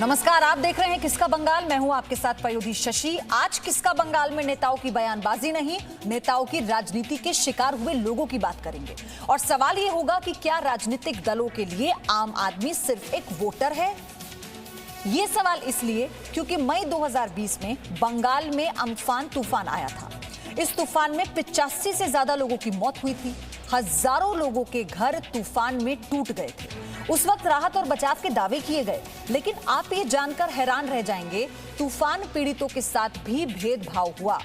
नमस्कार, आप देख रहे हैं किसका बंगाल। मैं हूं आपके साथ पयोधी शशि। आज किसका बंगाल में नेताओं की बयानबाजी नहीं, नेताओं की राजनीति के शिकार हुए लोगों की बात करेंगे। और सवाल ये होगा कि क्या राजनीतिक दलों के लिए आम आदमी सिर्फ एक वोटर है। ये सवाल इसलिए क्योंकि मई 2020 में बंगाल में अम्फान तूफान आया था। इस तूफान में 85 से ज्यादा लोगों की मौत हुई थी। हजारों लोगों के घर तूफान में टूट गए थे। उस वक्त राहत और बचाव के दावे किए गए, लेकिन आप ये जानकर हैरान रह जाएंगे, तूफान पीड़ितों के साथ भी भेदभाव हुआ।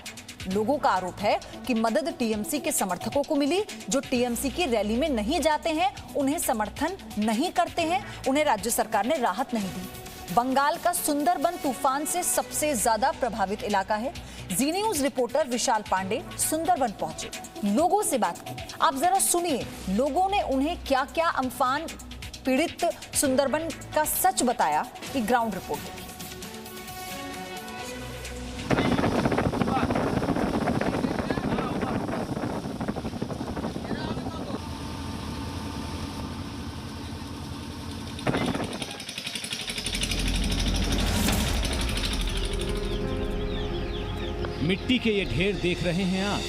लोगों का आरोप है कि मदद टीएमसी के समर्थकों को मिली, जो टीएमसी की रैली में नहीं जाते हैं, उन्हें समर्थन नहीं करते हैं, उन्हें राज्य सरकार ने राहत नहीं दी। बंगाल का सुंदरबन तूफान से सबसे ज्यादा प्रभावित इलाका है। जी न्यूज रिपोर्टर विशाल पांडे सुंदरबन पहुंचे, लोगों से बात की। आप जरा सुनिए, लोगों ने उन्हें क्या क्या अम्फान पीड़ित सुंदरबन का सच बताया। कि ग्राउंड रिपोर्ट देखिए। मिट्टी के ये ढेर देख रहे हैं आप,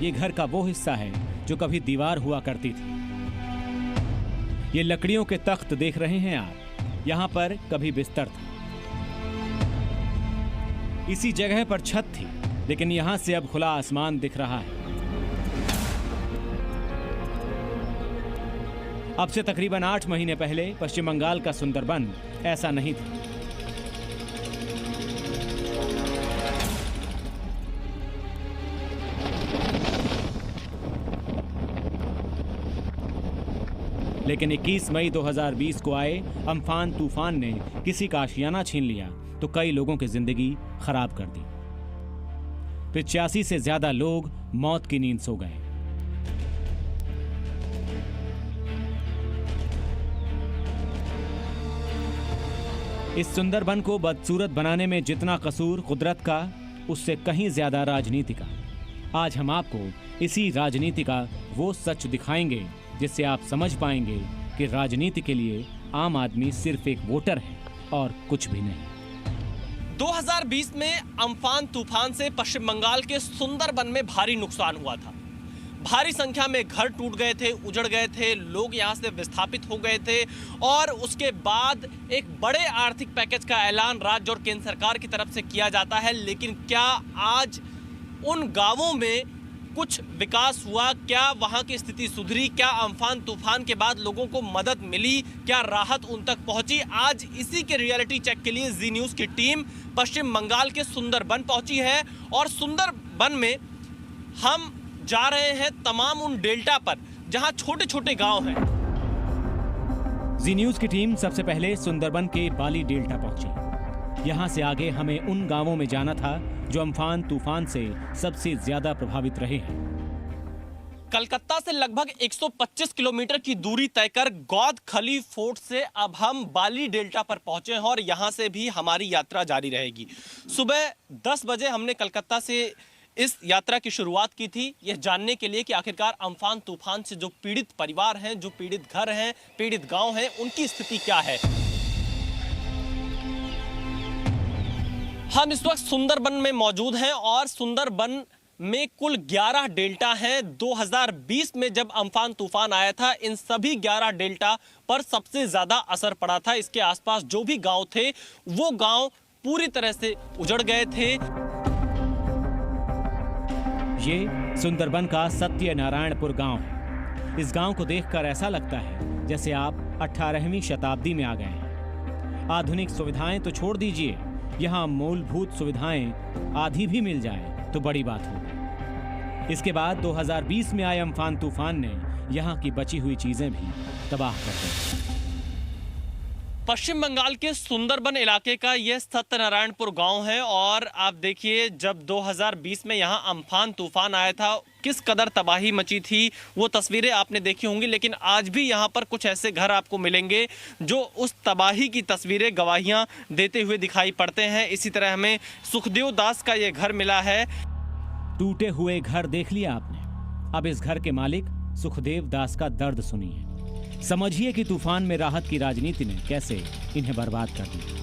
ये घर का वो हिस्सा है जो कभी दीवार हुआ करती थी। ये लकड़ियों के तख्त देख रहे हैं आप, यहां पर कभी बिस्तर था। इसी जगह पर छत थी, लेकिन यहां से अब खुला आसमान दिख रहा है। अब से तकरीबन 8 महीने पहले पश्चिम बंगाल का सुंदरबन ऐसा नहीं था। लेकिन 21 मई 2020 को आए अम्फान तूफान ने किसी का आशियाना छीन लिया तो कई लोगों की जिंदगी खराब कर दी। 85 से ज्यादा लोग मौत की नींद सो गए। इस सुंदरबन को बदसूरत बनाने में जितना कसूर कुदरत का, उससे कहीं ज्यादा राजनीति का। आज हम आपको इसी राजनीति का वो सच दिखाएंगे जिससे आप समझ पाएंगे कि राजनीति के लिए आम आदमी सिर्फ एक वोटर है और कुछ भी नहीं। 2020 में अम्फान तूफान से पश्चिम बंगाल के सुंदरबन में भारी नुकसान हुआ था। भारी संख्या में घर टूट गए थे, उजड़ गए थे, लोग यहां से विस्थापित हो गए थे। और उसके बाद एक बड़े आर्थिक पैकेज का ऐलान राज्य और केंद्र सरकार की तरफ से किया जाता है। लेकिन क्या आज उन गांवों में कुछ विकास हुआ? क्या वहां की स्थिति सुधरी? क्या अम्फान तूफान के बाद लोगों को मदद मिली? क्या राहत उन तक पहुंची? आज इसी के रियलिटी चेक के लिए जी न्यूज की टीम पश्चिम बंगाल के सुंदरबन पहुंची है। और सुंदरबन में हम जा रहे हैं तमाम उन डेल्टा पर जहां छोटे छोटे गांव हैं। जी न्यूज की टीम सबसे पहले सुंदरबन के बाली डेल्टा पहुंची। यहां से आगे हमें उन गांवों में जाना था जो अम्फान तूफान से सबसे ज्यादा प्रभावित रहे हैं। कलकत्ता से लगभग 125 किलोमीटर की दूरी तय कर गौद खली फोर्ट से अब हम बाली डेल्टा पर पहुंचे हैं और यहां से भी हमारी यात्रा जारी रहेगी। सुबह 10 बजे हमने कलकत्ता से इस यात्रा की शुरुआत की थी, यह जानने के लिए कि आखिरकार अम्फान तूफान से जो पीड़ित परिवार हैं, जो पीड़ित घर हैं, पीड़ित गांव हैं, उनकी स्थिति क्या है। हम इस वक्त सुंदरबन में मौजूद हैं और सुंदरबन में कुल 11 डेल्टा हैं। 2020 में जब अम्फान तूफान आया था, इन सभी 11 डेल्टा पर सबसे ज्यादा असर पड़ा था। इसके आसपास जो भी गांव थे, वो गांव पूरी तरह से उजड़ गए थे। ये सुंदरबन का सत्यनारायणपुर गांव है। इस गांव को देखकर ऐसा लगता है जैसे आप 18वीं शताब्दी में आ गए हैं। आधुनिक सुविधाएं तो छोड़ दीजिए, यहाँ मूलभूत सुविधाएं आधी भी मिल जाए तो बड़ी बात होगी। इसके बाद 2020 में आए अम्फान तूफान ने यहाँ की बची हुई चीजें भी तबाह कर दी। पश्चिम बंगाल के सुंदरबन इलाके का यह सत्यनारायणपुर गांव है और आप देखिए, जब 2020 में यहां अम्फान तूफान आया था, किस कदर तबाही मची थी, वो तस्वीरें आपने देखी होंगी। लेकिन आज भी यहां पर कुछ ऐसे घर आपको मिलेंगे जो उस तबाही की तस्वीरें, गवाहियां देते हुए दिखाई पड़ते हैं। इसी तरह हमें सुखदेव दास का ये घर मिला है। टूटे हुए घर देख लिया आपने, अब इस घर के मालिक सुखदेव दास का दर्द सुनिए। समझिए कि तूफान में राहत की राजनीति ने कैसे इन्हें बर्बाद कर दिया।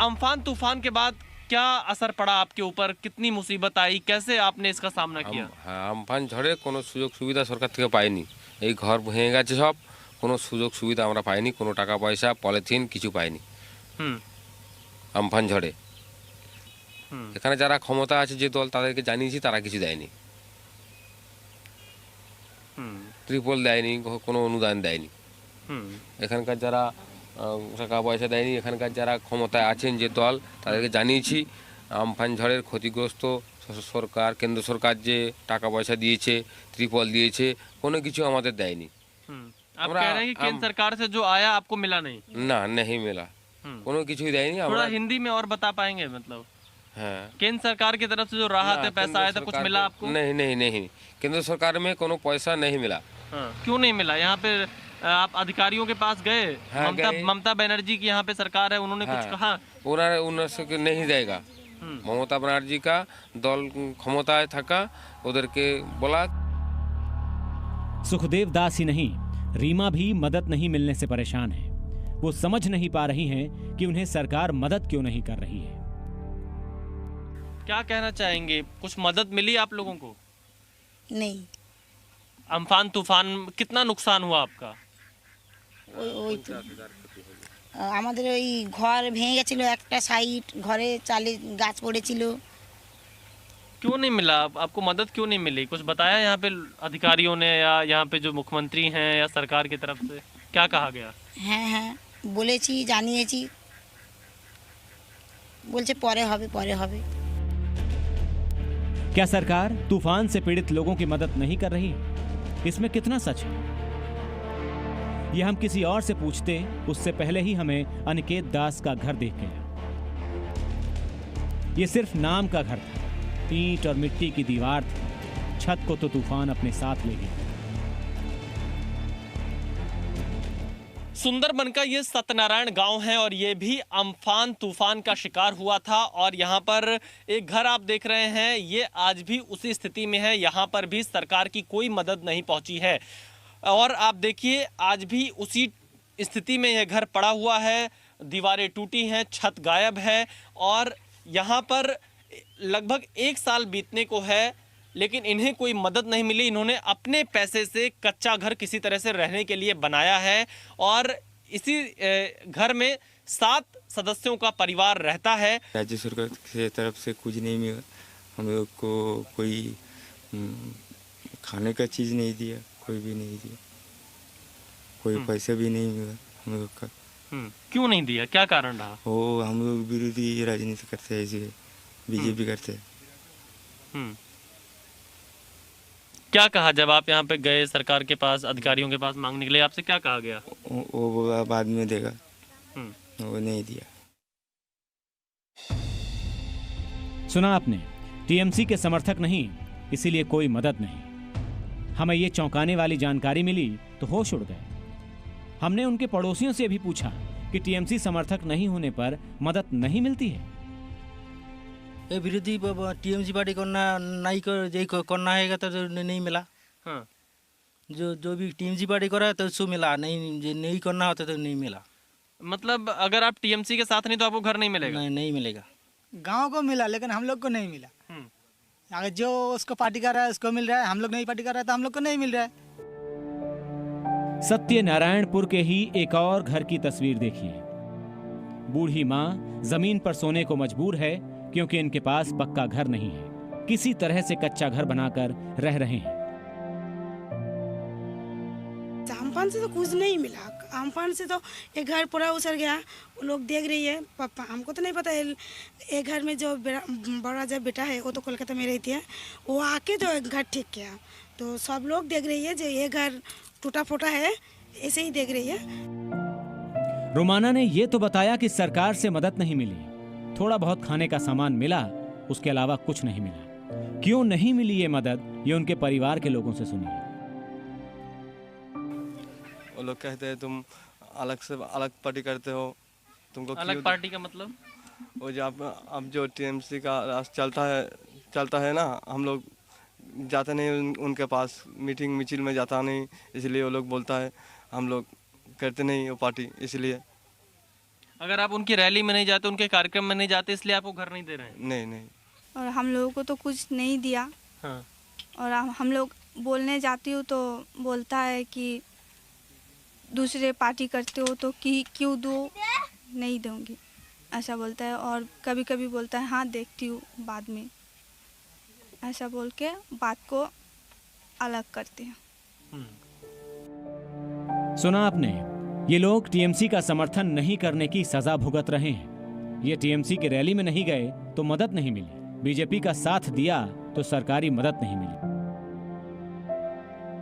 अम्फान तूफान के बाद क्या असर पड़ा आपके ऊपर, कितनी मुसीबत आई, कैसे आपने इसका सामना किया? আমফান ঝড়ে কোনো সুযোগ সুবিধা সরকার থেকে পাইনি। এই ঘর ভেঙে গেছে সব, কোনো সুযোগ সুবিধা আমরা পাইনি, কোনো টাকা পয়সা পলিথিন কিছু পাইনি हम्म আমফান ঝড়ে। এখানে যারা ক্ষমতা আছে যে দল তাদেরকে জানিয়েছি, তারা কিছু দেয়নি, हम्म ত্রিপল দেয়নি, কোনো অনুদান দেয়নি। हम्म এখানকার যারা টাকা পয়সা দেয়নি, এখানকার যারা ক্ষমতায় আছেন যে দল তাদেরকে জানিয়েছি। আমফান ঝড়ের ক্ষতিগ্রস্ত সরকার, কেন্দ্র সরকার যে টাকা পয়সা দিয়েছে, ত্রিপল দিয়েছে, কোনো কিছু আমাদের দেয়নি। आप हमरा- कह रहे हैं कि केंद्र सरकार से जो आया आपको मिला नहीं? না, নেই মেলা, কোনো কিছুই দেয়নি। थोड़ा আমরা हिंदी में और बता पाएंगे, मतलब হ্যাঁ केंद्र सरकार की तरफ से जो राहत है, ना, पैसा केंद्र आया था, कुछ सरकार मिला के- आपको? नहीं नहीं नहीं, केंद्र सरकार में कोनो पैसा नहीं मिला। हाँ, क्यों नहीं मिला? यहाँ पे आप अधिकारियों के पास गए? हाँ, गए। ममता बनर्जी की यहाँ पे सरकार है, उन्होंने कुछ हाँ। कहा? उन्होंने नहीं देगा। ममता बनर्जी का दल क्षमताয় থাকা ওদেরকে বলা। सुखदेव दास ही नहीं, रीमा भी मदद नहीं मिलने से परेशान है। वो समझ नहीं पा रही हैं कि उन्हें सरकार मदद क्यों नहीं कर रही है। क्या कहना चाहेंगे, कुछ मदद मिली आप लोगों को? नहीं, अम्फान तूफान कितना नुकसान हुआ आपका? ওই তো আমাদের ওই ঘর ভেঙে গেছিল, একটা সাইড ঘরে চালে গাছ পড়েছিল। क्यों नहीं मिला? आपको मदद क्यों नहीं मिली? कुछ बताया यहाँ पे अधिकारियों ने, या यहाँ पे जो मुख्यमंत्री हैं या सरकार की तरफ से क्या कहा गया? হ্যাঁ হ্যাঁ বলেছি, জানিয়েছি, বলছে পরে হবে পরে হবে। क्या सरकार तूफान से पीड़ित लोगों की मदद नहीं कर रही? इसमें कितना सच है? यह हम किसी और से पूछते, उससे पहले ही हमें अनिकेत दास का घर देख गया। यह सिर्फ नाम का घर था, ईंट और मिट्टी की दीवार थी। छत को तो तूफान अपने साथ ले गया। सुंदरबन का ये सत्यनारायण गांव है और ये भी अम्फान तूफान का शिकार हुआ था। और यहाँ पर एक घर आप देख रहे हैं, ये आज भी उसी स्थिति में है। यहाँ पर भी सरकार की कोई मदद नहीं पहुंची है। और आप देखिए, आज भी उसी स्थिति में यह घर पड़ा हुआ है, दीवारें टूटी हैं, छत गायब है। और यहाँ पर लगभग 1 साल बीतने को है, लेकिन इन्हें कोई मदद नहीं मिली। इन्होंने अपने पैसे से कच्चा घर किसी तरह से रहने के लिए बनाया है और इसी घर में 7 सदस्यों का परिवार रहता है। राज्य सरकार की तरफ से कुछ नहीं मिला हम लोग को, कोई खाने का चीज़ नहीं दिया, कोई भी नहीं दिया, कोई पैसा भी नहीं मिला हम लोग का। क्यों नहीं दिया, क्या कारण रहा? वो हम लोग विरोधी राजनीति करते हैं, ऐसे बीजेपी करते हैं। क्या कहा जब आप यहाँ पे गए सरकार के पास, अधिकारियों के पास मांगने के लिए, आपसे क्या कहा गया? वो बोला बाद में देगा, वो नहीं दिया। सुना आपने, टीएमसी के समर्थक नहीं, इसीलिए कोई मदद नहीं। हमें ये चौंकाने वाली जानकारी मिली तो होश उड़ गए। हमने उनके पड़ोसियों से भी पूछा कि टीएमसी समर्थक नहीं होने पर मदद नहीं मिलती है। ये विरोधी टीएमसी पार्टी करना नहीं कर करना है तो नहीं मिला। हाँ। जो भी टीएमसी पार्टी कर रहा है तो उसको मिला, नहीं जो नहीं करना होता तो नहीं मिला। मतलब अगर आप टीएमसी के साथ नहीं तो आपको घर नहीं मिलेगा? नहीं मिलेगा। गांव को मिला लेकिन हम लोग को नहीं मिला। अगर जो उसको पार्टी कर रहा है उसको मिल रहा है, हम लोग नहीं पार्टी कर रहा है तो हम लोग को नहीं मिल रहा है। सत्यनारायणपुर के ही एक और घर की तस्वीर देखिए। बूढ़ी माँ जमीन पर सोने को मजबूर है क्योंकि इनके पास पक्का घर नहीं है। किसी तरह से कच्चा घर बनाकर रह रहे हैं। अम्फान से तो कुछ नहीं मिला। अम्फान से तो एक घर पूरा उसर गया, वो लोग देख रही है। पापा हमको तो नहीं पता है। एक घर में जो बड़ा जब बेटा है वो तो कोलकाता में रहती है, वो आके जो एक घर ठीक किया, तो सब लोग देख रही है जो ये घर टूटा फूटा है, ऐसे ही देख रही है। रोमाना ने ये तो बताया कि सरकार से मदद नहीं मिली, थोड़ा बहुत खाने का सामान मिला, उसके अलावा कुछ नहीं मिला। क्यों नहीं मिली ये मदद, ये उनके परिवार के लोगों से सुनिए। वो लोग कहते हैं तुम अलग से अलग पार्टी करते हो, तुमको अलग पार्टी का मतलब? वो जो अब जो टीएमसी का चलता है ना, हम लोग जाते नहीं उनके पास, मीटिंग मिचिल में जाता नहीं, इसलिए वो लोग बोलता है हम लोग करते नहीं वो पार्टी, इसलिए। अगर आप उनकी रैली में नहीं जाते, उनके कार्यक्रम में नहीं जाते, इसलिए आपको घर नहीं दे रहे हैं? नहीं। और हम लोगों को तो कुछ नहीं दिया। हाँ। और हम लोग बोलने जाती हूँ तो बोलता है कि दूसरे पार्टी करते हो तो क्यों दो, नहीं दूंगी, ऐसा बोलता है। और कभी कभी बोलता है हाँ देखती हूँ बाद में, ऐसा बोल के बात को अलग करते हैं। सुना आपने, ये लोग टीएमसी का समर्थन नहीं करने की सजा भुगत रहे हैं। ये टीएमसी की रैली में नहीं गए तो मदद नहीं मिली, बीजेपी का साथ दिया तो सरकारी मदद नहीं मिली।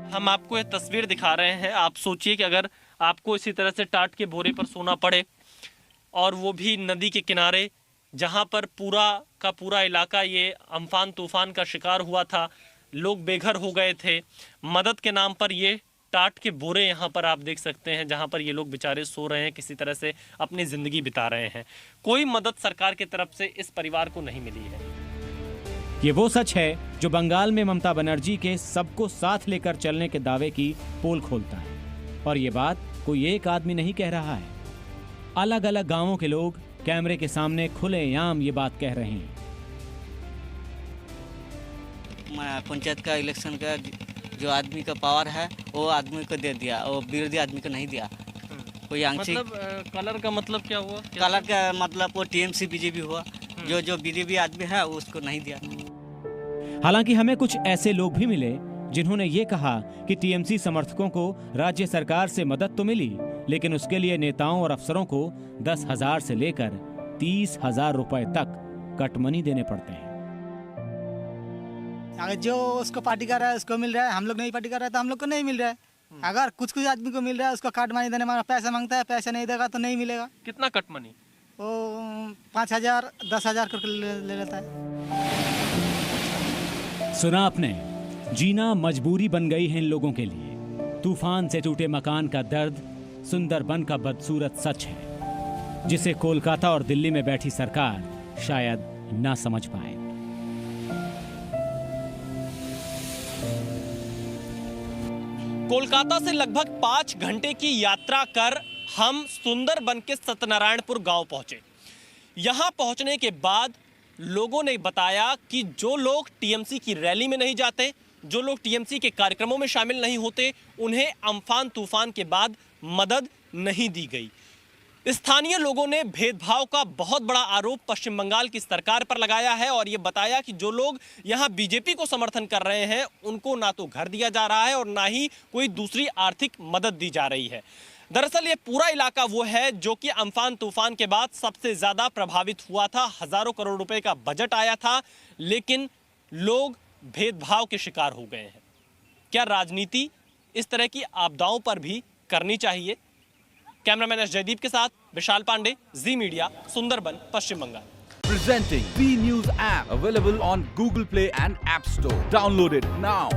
हम आपको एक तस्वीर दिखा रहे हैं। आप सोचिए कि अगर आपको इसी तरह से टाट के बोरे पर सोना पड़े, और वो भी नदी के किनारे, जहां पर पूरा का पूरा इलाका ये अम्फान तूफान का शिकार हुआ था, लोग बेघर हो गए थे। मदद के नाम पर ये टाट के बोरे यहाँ पर आप देख सकते हैं, जहाँ पर ये लोग बेचारे सो रहे हैं, किसी तरह से अपनी ज़िंदगी बिता रहे हैं। कोई मदद सरकार की तरफ से इस परिवार को नहीं मिली है। ये वो सच है जो बंगाल में ममता बनर्जी के सबको साथ लेकर चलने के दावे की पोल खोलता है। और ये बात कोई एक आदमी नहीं कह रहा है, अलग अलग गांवों के लोग कैमरे के सामने खुलेआम ये बात कह रहे हैं। पंचायत का इलेक्शन का जो आदमी का पावर है वो आदमी को दे दिया, वो विरोधी आदमी को नहीं दिया। कोई आंशिक मतलब कलर का मतलब क्या हुआ? कलर का मतलब वो टीएमसी बीजेपी हुआ, जो बीजेपी आदमी है उसको नहीं दिया। हालांकि हमें कुछ ऐसे लोग भी मिले जिन्होंने ये कहा कि टीएमसी समर्थकों को राज्य सरकार से मदद तो मिली, लेकिन उसके लिए नेताओं और अफसरों को 10,000 से लेकर 30,000 रुपए तक कटमनी देने पड़ते हैं। अगर जो उसको पार्टी कर रहा है उसको मिल रहा है, हम लोग नहीं पार्टी कर रहे हैं तो हम लोग को नहीं मिल रहा है। अगर कुछ आदमी को मिल रहा है उसको काट मनी देने में पैसा मांगता है, पैसा नहीं देगा तो नहीं मिलेगा। कितना कट मनी? वो 5,000 10,000 करके ले लेता है। सुना आपने, जीना मजबूरी बन गई है इन लोगों के लिए। तूफान से टूटे मकान का दर्द सुंदरबन का बदसूरत सच है, जिसे कोलकाता और दिल्ली में बैठी सरकार शायद ना समझ पाए। कोलकाता से लगभग 5 घंटे की यात्रा कर हम सुंदरबन के सत्यनारायणपुर गांव पहुंचे। यहां पहुंचने के बाद लोगों ने बताया कि जो लोग टीएमसी की रैली में नहीं जाते, जो लोग टीएमसी के कार्यक्रमों में शामिल नहीं होते, उन्हें अम्फान तूफान के बाद मदद नहीं दी गई। स्थानीय लोगों ने भेदभाव का बहुत बड़ा आरोप पश्चिम बंगाल की सरकार पर लगाया है और ये बताया कि जो लोग यहाँ बीजेपी को समर्थन कर रहे हैं उनको ना तो घर दिया जा रहा है और ना ही कोई दूसरी आर्थिक मदद दी जा रही है। दरअसल ये पूरा इलाका वो है जो कि अम्फान तूफान के बाद सबसे ज्यादा प्रभावित हुआ था। हजारों करोड़ रुपए का बजट आया था, लेकिन लोग भेदभाव के शिकार हो गए हैं। क्या राजनीति इस तरह की आपदाओं पर भी करनी चाहिए? कैमरामैन एस जयदीप के साथ विशाल पांडे, जी media, Sundarban, Paschim Bengal. Presenting V News app, available on Google Play and App Store. Download it now.